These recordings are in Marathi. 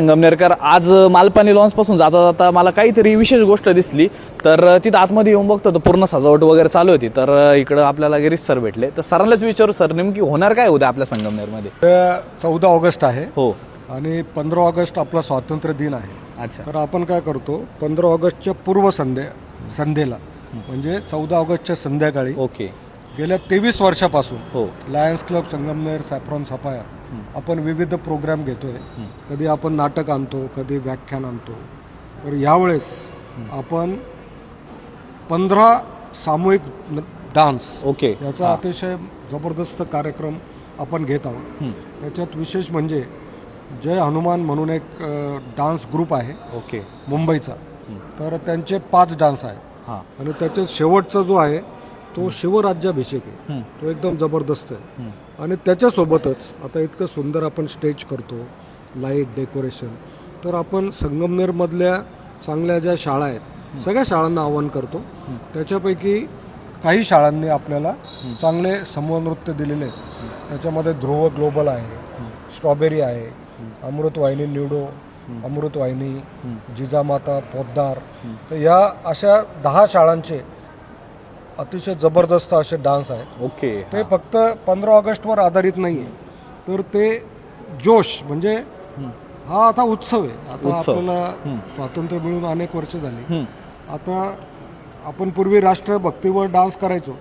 संगमनेरकर आज मालपाणी लॉन्च पासून जाता जाता मला काहीतरी विशेष गोष्ट दिसली. तर तिथं आतमध्ये येऊन बघतो तर पूर्ण सजावट वगैरे चालू होती. तर इकडं आपल्याला गिरीश सर भेटले. तर सरांनाच विचारू, सर नेमकी होणार काय उद्या आपल्या संगमनेरमध्ये? 14 ऑगस्ट आहे हो. आणि 15 ऑगस्ट आपला स्वातंत्र्य दिन आहे. अच्छा. तर आपण काय करतो, 15 ऑगस्टच्या पूर्व संध्येला म्हणजे 14 ऑगस्टच्या संध्याकाळी ओके. गेल्या 23 वर्षापासून हो. Lions club Sangamner saffron sapphire आपण विविध प्रोग्राम घेतोय. कधी आपण नाटक आणतो, कधी व्याख्यान आणतो. तर यावेळेस आपण 15 सामूहिक डान्स ओके. याचा अतिशय जबरदस्त कार्यक्रम आपण घेत आहोत. त्याच्यात विशेष म्हणजे जय हनुमान म्हणून एक डान्स ग्रुप आहे ओके मुंबईचा. तर त्यांचे 5 डान्स आहेत. हां. आणि त्याच्यात शेवटचा जो आहे तो शिवराज्याभिषेक आहे. तो एकदम जबरदस्त आहे. आणि त्याच्यासोबतच आता इतकं सुंदर आपण स्टेज करतो, लाईट डेकोरेशन. तर आपण संगमनेरमधल्या चांगल्या ज्या शाळा आहेत सगळ्या शाळांना आवाहन करतो. त्याच्यापैकी काही शाळांनी आपल्याला चांगले समूह नृत्य दिलेले आहेत. त्याच्यामध्ये ध्रुव ग्लोबल आहे, स्ट्रॉबेरी आहे, अमृतवाहिनी न्यूडो, अमृतवाहिनी, जिजामाता, पोद्दार. तर या अशा 10 शाळांचे अतिशय जबरदस्त असे डान्स आहेत. ओके. ते फक्त 15 ऑगस्टवर आधारित नाही आहे. तर ते जोश म्हणजे हा आता उत्सव आहे. आता आपल्याला स्वातंत्र्य मिळून अनेक वर्ष झाली. आता आपण पूर्वी राष्ट्रभक्तीवर डान्स करायचो,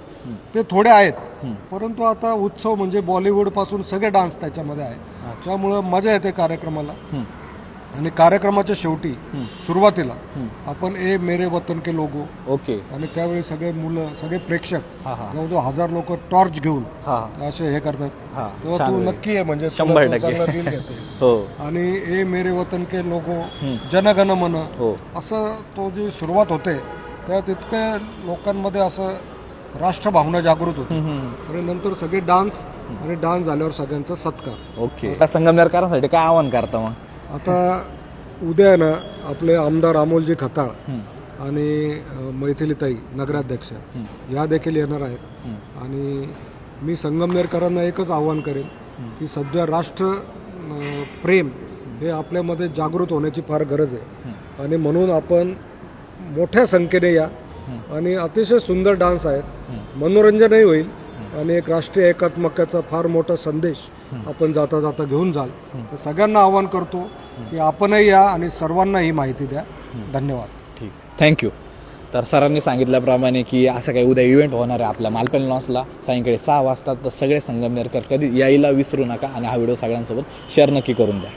ते थोडे आहेत. परंतु आता उत्सव म्हणजे बॉलिवूड पासून सगळे डान्स त्याच्यामध्ये आहेत. त्यामुळं मजा येते कार्यक्रमाला. आणि कार्यक्रमाच्या शेवटी सुरुवातीला आपण ए मेरे वतन के लोगो. ओके. आणि त्यावेळी सगळे मुलं, सगळे प्रेक्षक जवळजवळ 1000 लोक टॉर्च घेऊन असे हे करतात. तेव्हा तू नक्की आहे म्हणजे 100% रील घेते. हो. आणि ए मेरे वतन के लोगो, जनगण मन, असं तो जी सुरुवात होते त्यात इतक्या लोकांमध्ये असं राष्ट्रभावना जागृत होते. आणि नंतर सगळे डान्स आणि डान्स झाल्यावर सगळ्यांचा सत्कार. ओके. संगमनेरकरांसाठी काय आव्हान करता मग? आता उद्या आहे ना आपले आमदार अमोलजी खताळ आणि मैथिलीताई नगराध्यक्ष या देखील येणार आहेत. आणि मी संगमनेरकरांना एकच आव्हान करेन की सध्या राष्ट्र प्रेम हे आपल्यामध्ये जागृत होण्याची फार गरज आहे. आणि म्हणून आपण मोठ्या संख्येने या. आणि अतिशय सुंदर डान्स आहेत, मनोरंजनही होईल आणि एक राष्ट्रीय एकात्मकाचा फार मोठा संदेश आपण जाता जाता घेऊन जाल. तर सगळ्यांना आवाहन करतो की आपणही या आणि सर्वांना ही माहिती द्या. धन्यवाद. ठीक, थँक्यू. तर सरांनी सांगितल्याप्रमाणे की असं काही उद्या इव्हेंट होणार आहे आपल्या मालपाणी लॉन्सला सायंकाळी 6 वाजता. तर सगळे संगमनेरकर कधी यायला विसरू नका आणि हा व्हिडिओ सगळ्यांसोबत शेअर नक्की करून द्या.